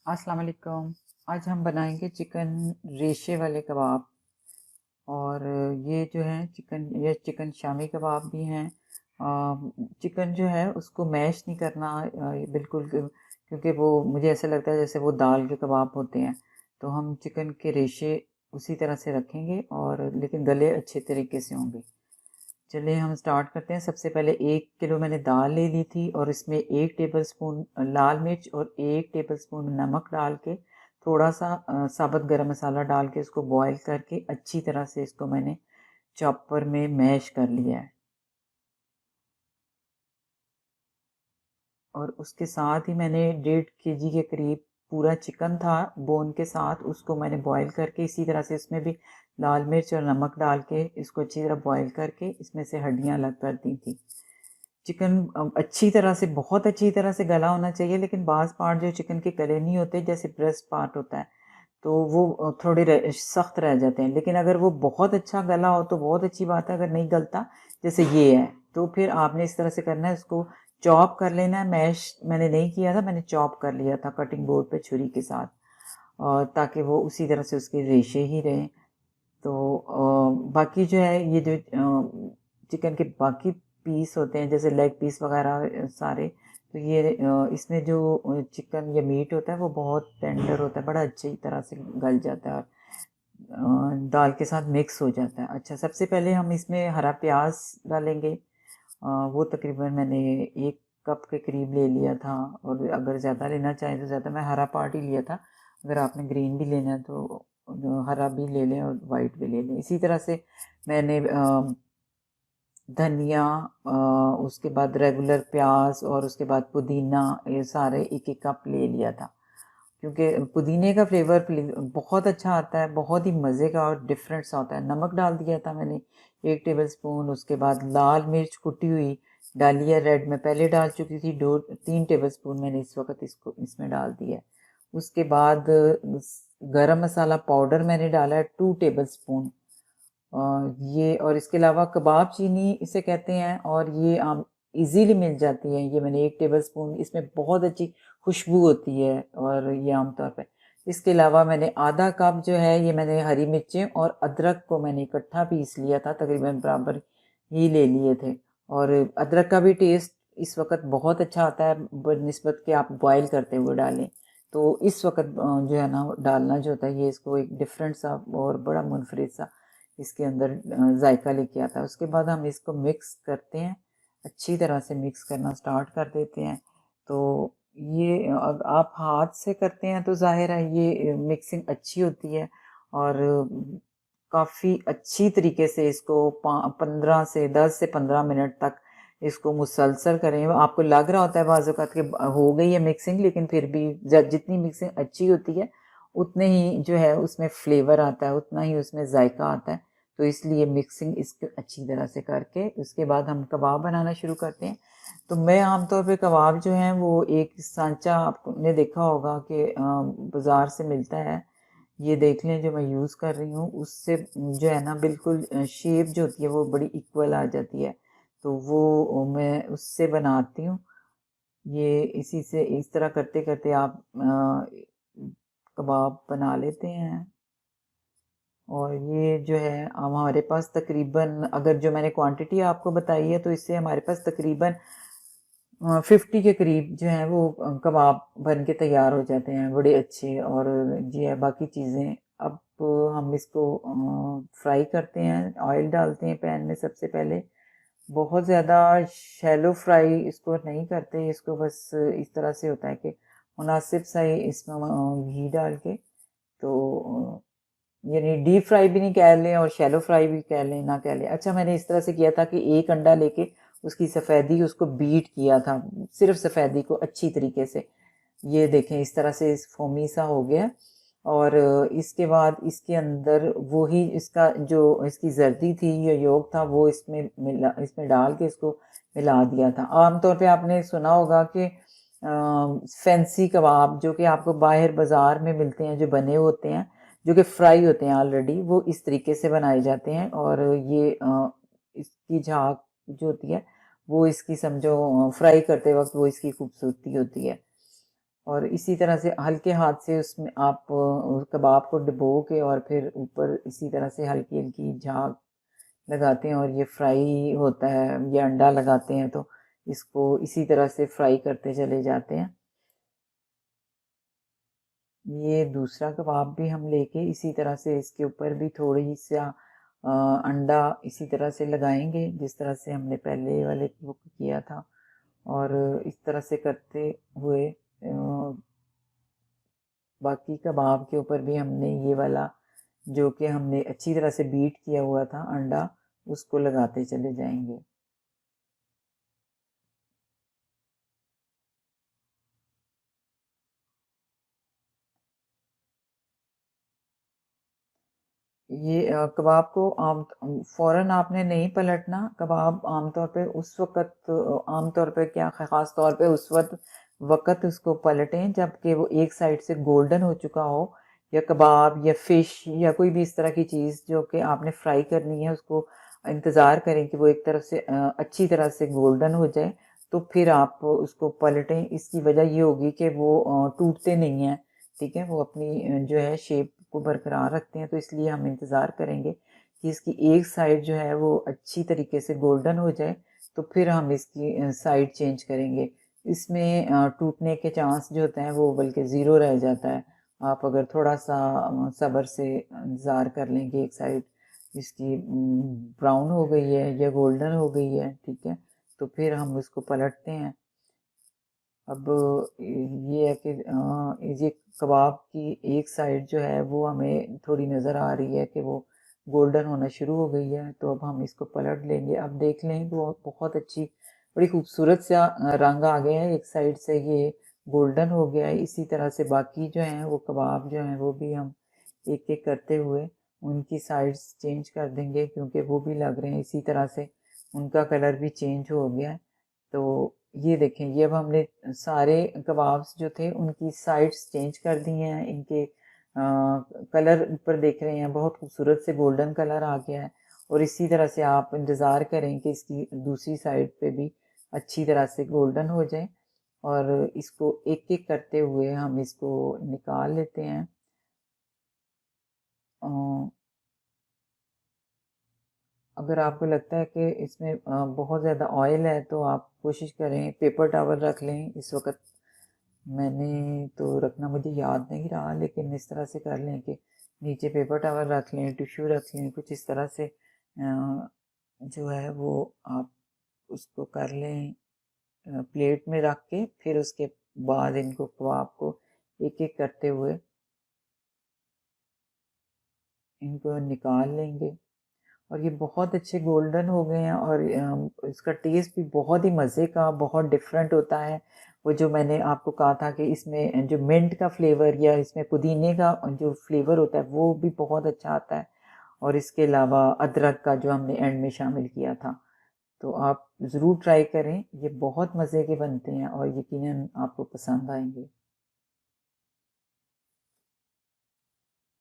अस्सलाम वालेकुम। आज हम बनाएंगे चिकन रेशे वाले कबाब। और ये जो है ये चिकन शामी कबाब भी हैं। चिकन जो है उसको मैश नहीं करना बिल्कुल, क्योंकि वो मुझे ऐसा लगता है जैसे वो दाल के कबाब होते हैं। तो हम चिकन के रेशे उसी तरह से रखेंगे, और लेकिन गले अच्छे तरीके से होंगे। चलिए हम स्टार्ट करते हैं। सबसे पहले 1 किलो मैंने दाल ले ली थी, और इसमें 1 टेबलस्पून लाल मिर्च और 1 टेबलस्पून नमक डाल के, थोड़ा सा साबुत गरम मसाला डाल के इसको बॉईल करके अच्छी तरह से इसको मैंने चॉपर में मैश कर लिया है। और उसके साथ ही मैंने 1.5 kg के करीब पूरा चिकन था बोन के साथ, उसको मैंने बॉईल करके इसी तरह से इसमें भी लाल मिर्च और नमक डाल के इसको अच्छी तरह बॉईल करके इसमें से हड्डियां अलग कर दी थी। चिकन अच्छी तरह से, बहुत अच्छी तरह से गला होना चाहिए, लेकिन बाज़ पार्ट जो चिकन के गले नहीं होते, जैसे ब्रेस्ट पार्ट होता है, तो वो थोड़े सख्त रह जाते हैं। लेकिन अगर वो बहुत अच्छा गला हो तो बहुत अच्छी बात है। अगर नहीं गलता जैसे ये है, तो फिर आपने इस तरह से करना है, इसको चॉप कर लेना है। मैश मैंने नहीं किया था, मैंने चॉप कर लिया था कटिंग बोर्ड पे छुरी के साथ, और ताकि वो उसी तरह से उसके रेशे ही रहें। तो बाकी जो है ये जो चिकन के बाकी पीस होते हैं, जैसे लेग पीस वगैरह सारे, तो ये इसमें जो चिकन या मीट होता है वो बहुत टेंडर होता है, बड़ा अच्छी तरह से गल जाता है, और दाल के साथ मिक्स हो जाता है। अच्छा, सबसे पहले हम इसमें हरा प्याज डालेंगे। वो तकरीबन मैंने 1 कप के करीब ले लिया था, और अगर ज़्यादा लेना चाहें तो ज़्यादा, मैं हरा पार्ट ही लिया था। अगर आपने ग्रीन भी लेना है तो हरा भी ले लें और वाइट भी ले लें। इसी तरह से मैंने धनिया, उसके बाद रेगुलर प्याज, और उसके बाद पुदीना, ये सारे 1-1 कप ले लिया था, क्योंकि पुदीने का फ्लेवर बहुत अच्छा आता है, बहुत ही मज़े का और डिफरेंट सा होता है। नमक डाल दिया था मैंने 1 टेबलस्पून। उसके बाद लाल मिर्च कुटी हुई डाली है, रेड में पहले डाल चुकी थी, 2-3 टेबलस्पून मैंने इस वक्त इसको इसमें डाल दिया है। उसके बाद गरम मसाला पाउडर मैंने डाला है 2 टेबलस्पून। ये, और इसके अलावा कबाब चीनी इसे कहते हैं, और ये आम इजीली मिल जाती है। ये मैंने 1 टेबलस्पून, इसमें बहुत अच्छी खुशबू होती है, और ये आमतौर पे। इसके अलावा मैंने आधा कप जो है, ये मैंने हरी मिर्चें और अदरक को मैंने इकट्ठा पीस लिया था, तकरीबन बराबर ही ले लिए थे। और अदरक का भी टेस्ट इस वक्त बहुत अच्छा आता है बनिस्बत के आप बॉयल करते हुए डालें। तो इस वक्त जो है ना डालना जो होता है, ये इसको एक डिफरेंट सा और बड़ा मुनफरिद सा इसके अंदर जायका लेके आता है। उसके बाद हम इसको मिक्स करते हैं, अच्छी तरह से मिक्स करना स्टार्ट कर देते हैं। तो ये आप हाथ से करते हैं तो ज़ाहिर है ये मिक्सिंग अच्छी होती है, और काफ़ी अच्छी तरीके से इसको 10 से 15 मिनट तक इसको मुसलसल करें। आपको लग रहा होता है बाज़ औक़ात कि हो गई है मिक्सिंग, लेकिन फिर भी जितनी मिक्सिंग अच्छी होती है उतने ही जो है उसमें फ्लेवर आता है, उतना ही उसमें जायका आता है। तो इसलिए मिक्सिंग इसको अच्छी तरह से करके उसके बाद हम कबाब बनाना शुरू करते हैं। तो मैं आमतौर पे कबाब जो हैं वो एक सांचा आपने देखा होगा कि बाज़ार से मिलता है, ये देख लें जो मैं यूज़ कर रही हूँ, उससे जो है ना बिल्कुल शेप जो होती है वो बड़ी इक्वल आ जाती है। तो वो मैं उससे बनाती हूँ। ये इसी से इस तरह करते करते आप कबाब बना लेते हैं। और ये जो है हमारे पास तकरीबन, अगर जो मैंने क्वांटिटी आपको बताई है, तो इससे हमारे पास तकरीबन 50 के करीब जो है वो कबाब बन के तैयार हो जाते हैं, बड़े अच्छे। और जी है बाकी चीज़ें। अब हम इसको फ्राई करते हैं, ऑयल डालते हैं पैन में सबसे पहले। बहुत ज़्यादा शैलो फ्राई इसको नहीं करते, इसको बस इस तरह से होता है कि मुनासिब सा ही इसमें घी डाल के, तो यानी डीप फ्राई भी नहीं कह लें और शैलो फ्राई भी कह लें ना कह लें। अच्छा, मैंने इस तरह से किया था कि एक अंडा लेके उसकी सफ़ेदी उसको बीट किया था, सिर्फ सफ़ेदी को अच्छी तरीके से ये देखें इस तरह से फोमी सा हो गया। और इसके बाद इसके अंदर वो ही इसका जो इसकी जर्दी थी या योग था वो इसमें डाल के इसको मिला दिया था। आमतौर पे आपने सुना होगा कि फैंसी कबाब जो कि आपको बाहर बाज़ार में मिलते हैं, जो बने होते हैं, जो कि फ्राई होते हैं ऑलरेडी, वो इस तरीके से बनाए जाते हैं। और ये इसकी झाग जो होती है वो इसकी समझो फ्राई करते वक्त वो इसकी खूबसूरती होती है। और इसी तरह से हल्के हाथ से उसमें आप कबाब को डुबो के और फिर ऊपर इसी तरह से हल्की हल्की झाग लगाते हैं और ये फ्राई होता है। ये अंडा लगाते हैं तो इसको इसी तरह से फ्राई करते चले जाते हैं। ये दूसरा कबाब भी हम लेके इसी तरह से इसके ऊपर भी थोड़ी सा अंडा इसी तरह से लगाएंगे जिस तरह से हमने पहले वाले को किया था। और इस तरह से करते हुए बाकी कबाब के ऊपर भी हमने ये वाला जो कि हमने अच्छी तरह से बीट किया हुआ था अंडा, उसको लगाते चले जाएंगे। ये कबाब को आम फ़ौरन आपने नहीं पलटना। कबाब आमतौर पे उस वक़्त आमतौर पे क्या ख़ास तौर पे उस वक़्त उसको पलटें जबकि वो एक साइड से गोल्डन हो चुका हो, या कबाब या फ़िश या कोई भी इस तरह की चीज़ जो कि आपने फ्राई करनी है उसको इंतज़ार करें कि वो एक तरफ से अच्छी तरह से गोल्डन हो जाए, तो फिर आप उसको पलटें। इसकी वजह ये होगी कि वो टूटते नहीं हैं, ठीक है? वो अपनी जो है शेप को बरकरार रखते हैं, तो इसलिए हम इंतज़ार करेंगे कि इसकी एक साइड जो है वो अच्छी तरीके से गोल्डन हो जाए, तो फिर हम इसकी साइड चेंज करेंगे। इसमें टूटने के चांस जो होते हैं वो बल्कि ज़ीरो रह जाता है। आप अगर थोड़ा-सा सब्र से इंतज़ार कर लें कि एक साइड इसकी ब्राउन हो गई है या गोल्डन हो गई है, ठीक है? तो फिर हम उसको पलटते हैं। अब ये है कि ये कबाब की एक साइड जो है वो हमें थोड़ी नज़र आ रही है कि वो गोल्डन होना शुरू हो गई है, तो अब हम इसको पलट लेंगे। अब देख लें तो बहुत अच्छी बड़ी खूबसूरत सा रंग आ गया है, एक साइड से ये गोल्डन हो गया है। इसी तरह से बाकी जो हैं वो कबाब जो हैं वो भी हम एक एक करते हुए उनकी साइड्स चेंज कर देंगे, क्योंकि वो भी लग रहे हैं इसी तरह से उनका कलर भी चेंज हो गया है। तो ये देखें, ये अब हमने सारे कबाब्स जो थे उनकी साइड्स चेंज कर दी हैं। इनके कलर ऊपर देख रहे हैं बहुत खूबसूरत से गोल्डन कलर आ गया है। और इसी तरह से आप इंतज़ार करें कि इसकी दूसरी साइड पे भी अच्छी तरह से गोल्डन हो जाए। और इसको एक एक करते हुए हम इसको निकाल लेते हैं। अ, अगर आपको लगता है कि इसमें बहुत ज़्यादा ऑयल है तो आप कोशिश करें पेपर टॉवल रख लें। इस वक्त मैंने तो रखना मुझे याद नहीं रहा, लेकिन इस तरह से कर लें कि नीचे पेपर टॉवल रख लें, टिश्यू रख लें, कुछ इस तरह से जो है वो आप उसको कर लें प्लेट में रख के। फिर उसके बाद इनको कबाब को एक एक करते हुए इनको निकाल लेंगे। और ये बहुत अच्छे गोल्डन हो गए हैं और इसका टेस्ट भी बहुत ही मज़े का, बहुत डिफरेंट होता है। वो जो मैंने आपको कहा था कि इसमें जो मिंट का फ्लेवर या इसमें पुदीने का जो फ्लेवर होता है वो भी बहुत अच्छा आता है। और इसके अलावा अदरक का जो हमने एंड में शामिल किया था। तो आप ज़रूर ट्राई करें, ये बहुत मज़े के बनते हैं और यकीनन आपको पसंद आएंगे।